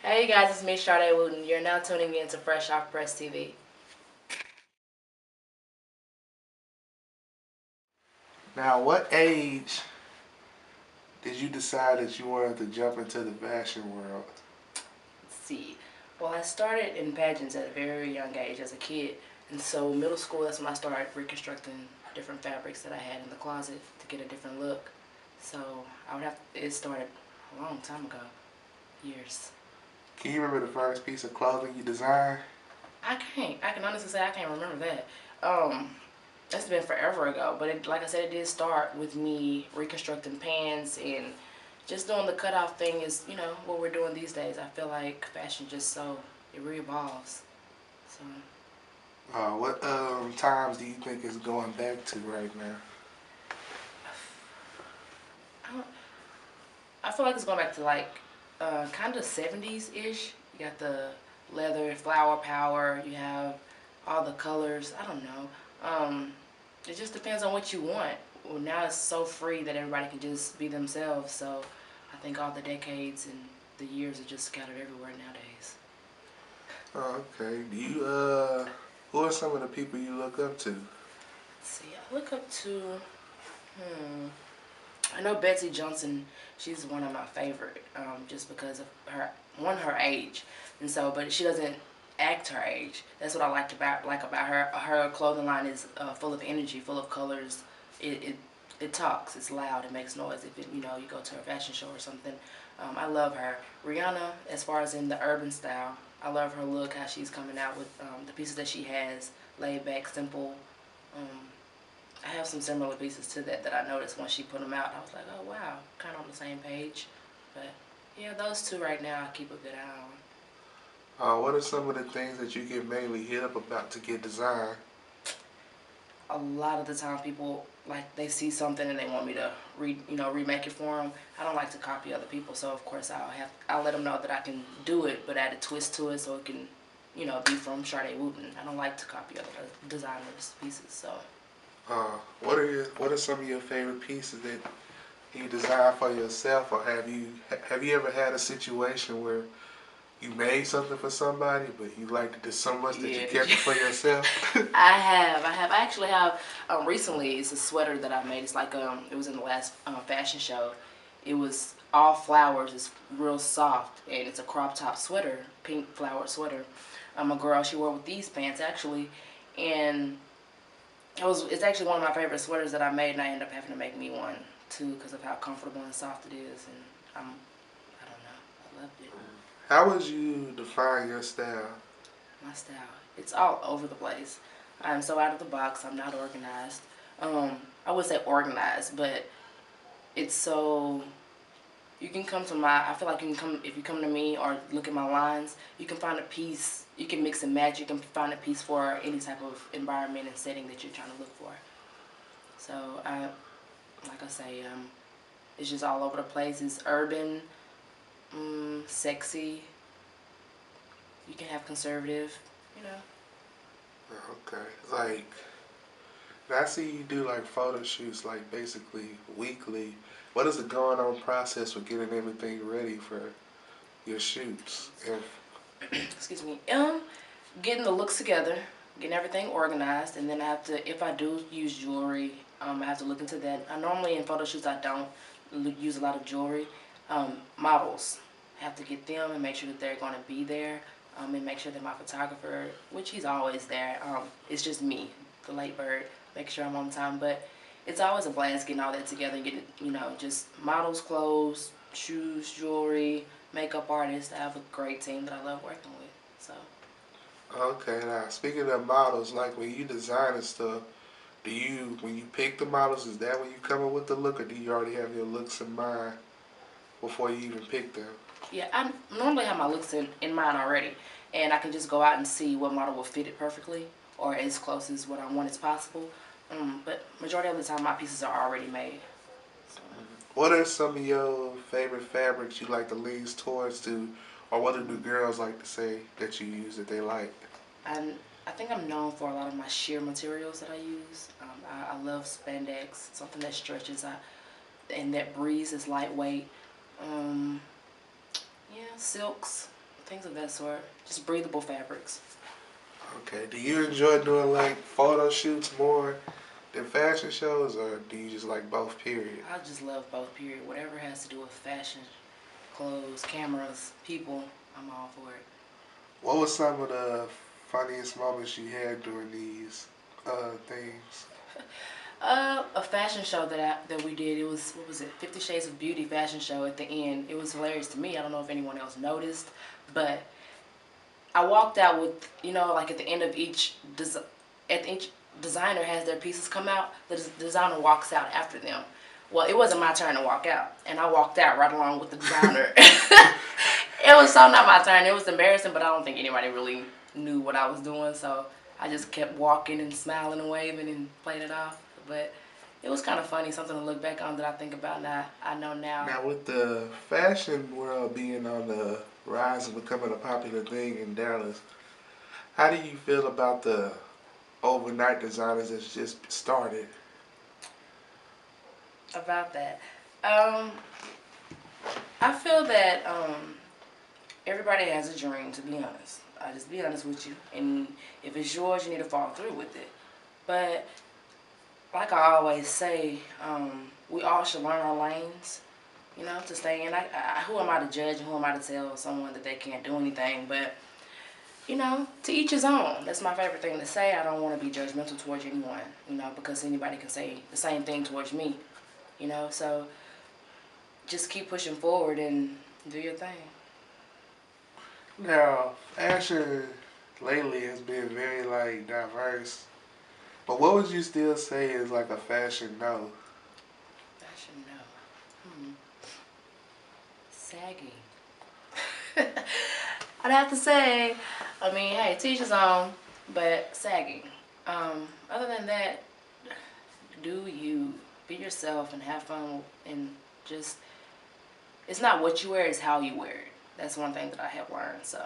Hey guys, it's me, Sade Wooten. You're now tuning in to Fresh Off Press TV. Now, what age did you decide that you wanted to jump into the fashion world? Let's see. Well, I started in pageants at a very young age as a kid. And so middle school, that's when I started reconstructing different fabrics that I had in the closet to get a different look. So it started a long time ago, years. Can you remember the first piece of clothing you designed? I can honestly say I can't remember that. That's been forever ago, but like I said, it did start with me reconstructing pants and just doing the cutoff thing is, what we're doing these days. I feel like fashion it re-evolves. So, What times do you think it's going back to right now? I feel like it's going back to kind of 70s-ish. You got the leather, flower power, you have all the colors. I don't know. It just depends on what you want. Well, now it's so free that everybody can just be themselves. So I think all the decades and the years are just scattered everywhere nowadays. Okay. Who are some of the people you look up to? Let's see, I look up to, I know Betsy Johnson. She's one of my favorite, just because of her age, and so, but she doesn't act her age. That's what I like about her. Her clothing line is full of energy, full of colors. It talks. It's loud. It makes noise. If you go to a fashion show or something. I love her. Rihanna, as far as in the urban style, I love her look. How she's coming out with the pieces that she has, laid back, simple. Um, I have some similar pieces to that I noticed when she put them out. I was like, oh wow, kind of on the same page. But yeah, those two right now I keep a good eye on. What are some of the things that you get mainly hit up about to get designed? A lot of the time people, like, they see something and they want me to remake it for them. I don't like to copy other people, so of course I'll let them know that I can do it, but add a twist to it so it can be from Sade Wooten. I don't like to copy other designers' pieces. So What are some of your favorite pieces that you design for yourself, or have you ever had a situation where you made something for somebody, but you liked it just so much that you kept it for yourself? I actually have. Recently, it's a sweater that I made. It's like it was in the last fashion show. It was all flowers. It's real soft, and it's a crop top sweater, pink flowered sweater. A girl, she wore with these pants actually, and it's actually one of my favorite sweaters that I made, and I ended up having to make me one too because of how comfortable and soft it is, and I don't know, I loved it. How would you define your style? My style, it's all over the place. I'm so out of the box. I'm not organized. I would say organized, but it's so, you can come to I feel like you can come, if you come to me or look at my lines, you can find a piece, you can mix and match, you can find a piece for any type of environment and setting that you're trying to look for. So like I say, it's just all over the place. It's urban, sexy. You can have conservative, you know. Okay. Like, I see you do like photo shoots, like basically weekly. What is the going on process for getting everything ready for your shoots? Excuse me. Getting the looks together, getting everything organized, and then I have to, if I do use jewelry, I have to look into that. Normally in photo shoots I don't use a lot of jewelry. Models, have to get them and make sure that they're going to be there, and make sure that my photographer, which he's always there, it's just me, the late bird, make sure I'm on time. But it's always a blast getting all that together and getting, just models, clothes, shoes, jewelry, makeup artists. I have a great team that I love working with. So. Okay, now speaking of models, like when you design and stuff, when you pick the models, is that when you come up with the look, or do you already have your looks in mind before you even pick them? Yeah, I normally have my looks in mind already, and I can just go out and see what model will fit it perfectly, or as close as what I want as possible. But majority of the time, my pieces are already made. So. What are some of your favorite fabrics you like to lean towards to, or what do the girls like to say that you use that they like? I think I'm known for a lot of my sheer materials that I use. I love spandex, something that stretches, and that breeze is lightweight. Yeah, silks, things of that sort. Just breathable fabrics. Okay. Do you enjoy doing like photo shoots more than fashion shows, or do you just like both? Period. I just love both, period. Whatever has to do with fashion, clothes, cameras, people, I'm all for it. What was some of the funniest moments you had during these things? A fashion show that we did. It was, what was it? 50 Shades of Beauty fashion show at the end. It was hilarious to me. I don't know if anyone else noticed, but I walked out with, like at the end of each designer has their pieces come out. The designer walks out after them. Well, it wasn't my turn to walk out, and I walked out right along with the designer. It was so not my turn. It was embarrassing, but I don't think anybody really knew what I was doing, so I just kept walking and smiling and waving and played it off. But it was kind of funny, something to look back on that I think about now. I know now. Now, with the fashion world being on the rise and becoming a popular thing in Dallas, how do you feel about the overnight designers that's just started? About that. I feel that everybody has a dream, to be honest. I just be honest with you. And if it's yours, you need to follow through with it. But like I always say, we all should learn our lanes, to stay in. Who am I to judge and who am I to tell someone that they can't do anything? But, to each his own. That's my favorite thing to say. I don't want to be judgmental towards anyone, because anybody can say the same thing towards me, So just keep pushing forward and do your thing. Now, fashion lately has been very like diverse. But what would you still say is like a fashion no? Fashion no. Sagging. I'd have to say, hey, teach his own, but sagging. Other than that, do you be yourself and have fun and just, it's not what you wear, it's how you wear it. That's one thing that I have learned. So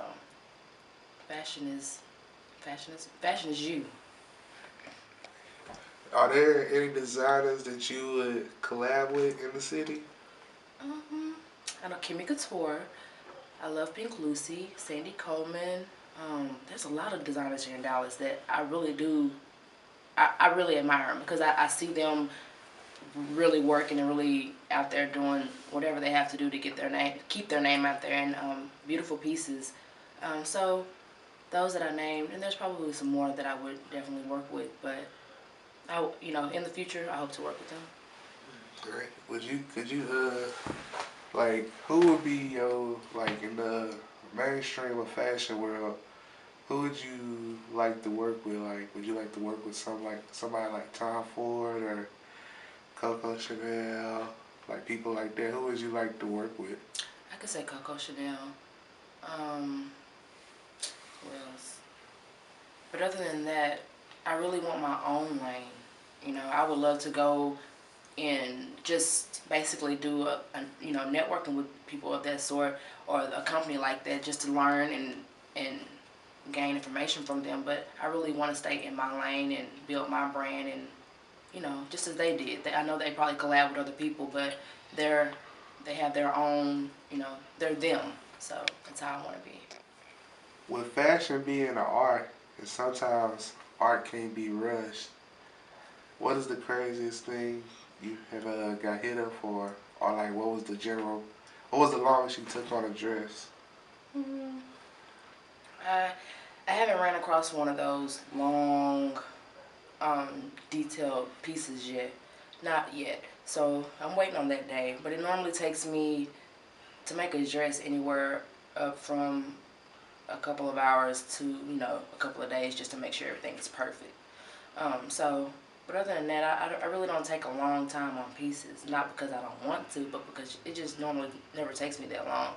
fashion is you. Are there any designers that you would collab with in the city? I know Kimmy Couture. I love Pink Lucy, Sandy Coleman. There's a lot of designers here in Dallas that I really do. I really admire them because I see them really working and really out there doing whatever they have to do to get their name, keep their name out there, and beautiful pieces. So those that I named, and there's probably some more that I would definitely work with, but in the future, I hope to work with them. Great. Could you like, who would be your, like, in the mainstream of fashion world, who would you like to work with? Like, would you like to work with somebody like Tom Ford or Coco Chanel, like people like that? Who would you like to work with? I could say Coco Chanel. Who else? But other than that, I really want my own lane. I would love to go and just basically do networking with people of that sort or a company like that just to learn and gain information from them. But I really want to stay in my lane and build my brand and just as they did. I know they probably collab with other people, but they have their own, they're them. So that's how I want to be. With fashion being an art, and sometimes art can be rushed, what is the craziest thing you have got hit up for? Or like, what was the longest you took on a dress? I haven't ran across one of those long, detailed pieces yet. Not yet. So I'm waiting on that day. But it normally takes me to make a dress anywhere up from a couple of hours to, a couple of days just to make sure everything is perfect. But other than that, I really don't take a long time on pieces. Not because I don't want to, but because it just normally never takes me that long.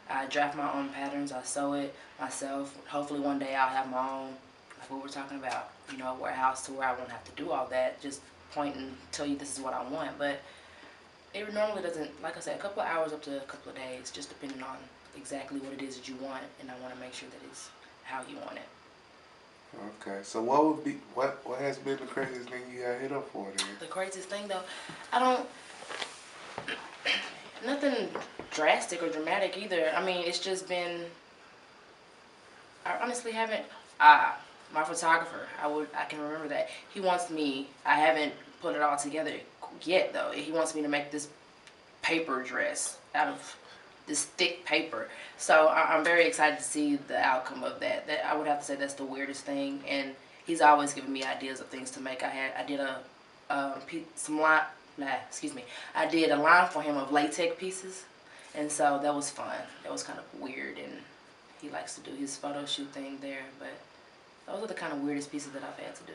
I draft my own patterns. I sew it myself. Hopefully one day I'll have my own, like what we're talking about, warehouse to where I won't have to do all that. Just point and tell you this is what I want. But it normally doesn't, like I said, a couple of hours up to a couple of days, just depending on exactly what it is that you want. And I want to make sure that it's how you want it. Okay, so what has been the craziest thing you got hit up for then? The craziest thing though, nothing drastic or dramatic either. It's just been I honestly haven't. My photographer, I can remember that. He wants me. I haven't put it all together yet though. He wants me to make this paper dress out of this thick paper. So I'm very excited to see the outcome of that. That I would have to say that's the weirdest thing. And he's always giving me ideas of things to make. I did some line. Nah, excuse me. I did a line for him of latex pieces, and so that was fun. That was kind of weird, and he likes to do his photo shoot thing there. But those are the kind of weirdest pieces that I've had to do.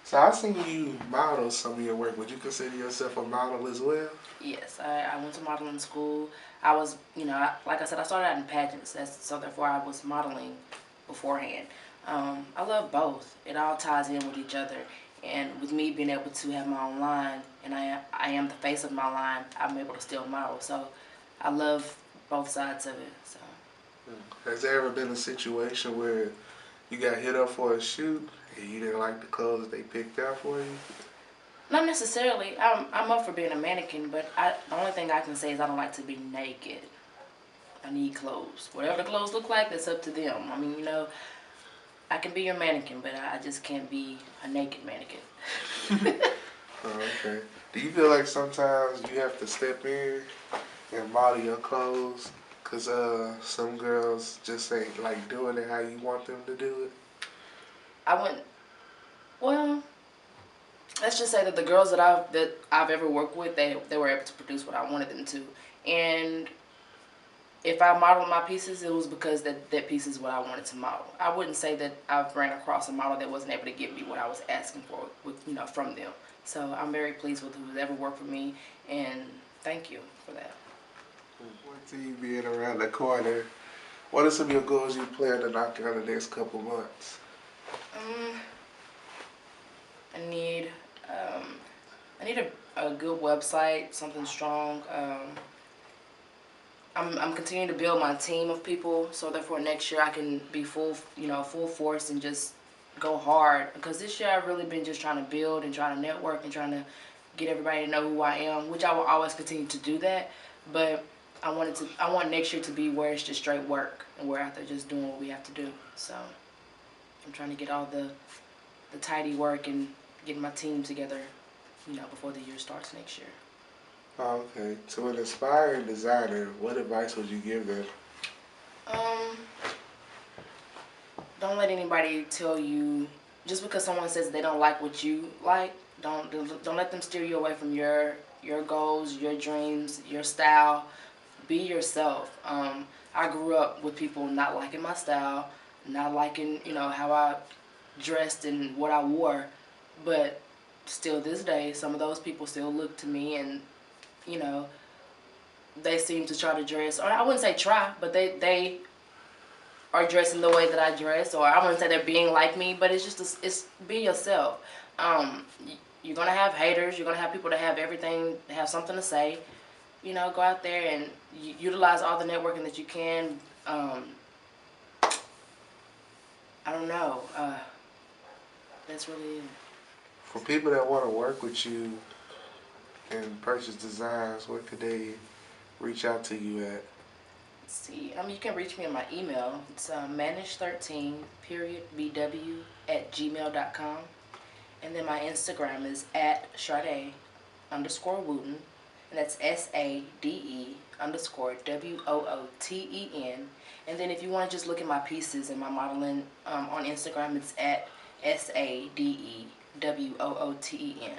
So I seen you model some of your work. Would you consider yourself a model as well? Yes, I went to modeling school. I was, like I said, I started out in pageants, so therefore I was modeling beforehand. I love both. It all ties in with each other. And with me being able to have my own line, and I am the face of my line, I'm able to still model. So I love both sides of it. So. Has there ever been a situation where you got hit up for a shoot and you didn't like the clothes that they picked out for you? Not necessarily. I'm up for being a mannequin, but the only thing I can say is I don't like to be naked. I need clothes. Whatever the clothes look like, that's up to them. I mean, I can be your mannequin, but I just can't be a naked mannequin. Oh, okay. Do you feel like sometimes you have to step in and model your clothes because some girls just ain't like doing it how you want them to do it? I wouldn't. Well, let's just say that the girls that I've ever worked with, they were able to produce what I wanted them to, and if I modeled my pieces, it was because that piece is what I wanted to model. I wouldn't say that I've ran across a model that wasn't able to give me what I was asking for from them. So I'm very pleased with who's ever worked for me, and thank you for that. With you being around the corner, what are some of your goals you plan to knock out in the next couple months? I need I need a good website, something strong. I'm continuing to build my team of people, so therefore next year I can be full force and just go hard. Because this year I've really been just trying to build and trying to network and trying to get everybody to know who I am, which I will always continue to do that. But I want next year to be where it's just straight work and we're out there just doing what we have to do. So I'm trying to get all the tidy work and getting my team together, before the year starts next year. Oh, okay. To an aspiring designer, what advice would you give them? Don't let anybody tell you, just because someone says they don't like what you like, don't let them steer you away from your goals, your dreams, your style. Be yourself. I grew up with people not liking my style, not liking, how I dressed and what I wore, but still this day, some of those people still look to me and, they seem to try to dress, or I wouldn't say try, but they are dressing the way that I dress, or I wouldn't say they're being like me, but it's just, it's be yourself. You're going to have haters, you're going to have people that have everything, that have something to say. Go out there and utilize all the networking that you can. I don't know. That's really it. For people that want to work with you and purchase designs, where could they reach out to you at? Let's see. You can reach me on my email. It's manage13bw@gmail.com. And then my Instagram is @Sade_Wooten. And that's SADE_WOOTEN. And then if you want to just look at my pieces and my modeling on Instagram, it's @SADEWOOTEN.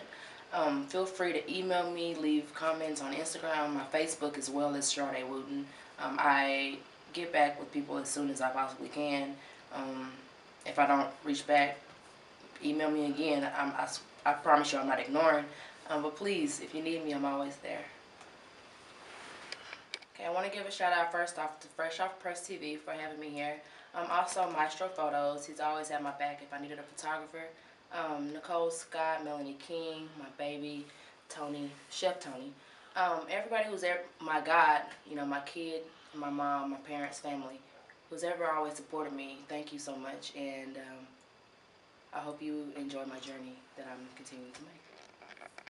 Feel free to email me, leave comments on Instagram, my Facebook as well as Sade Wooten. I get back with people as soon as I possibly can. If I don't reach back, email me again. I promise you I'm not ignoring. But please, if you need me, I'm always there. Okay, I want to give a shout out first off to FreshOffPressTv for having me here. Also, Maestro Photos. He's always had my back if I needed a photographer. Nicole Scott, Melanie King, my baby, Tony, Chef Tony. Everybody who's ever, my God, my kid, my mom, my parents, family, who's ever always supported me, thank you so much. And I hope you enjoy my journey that I'm continuing to make.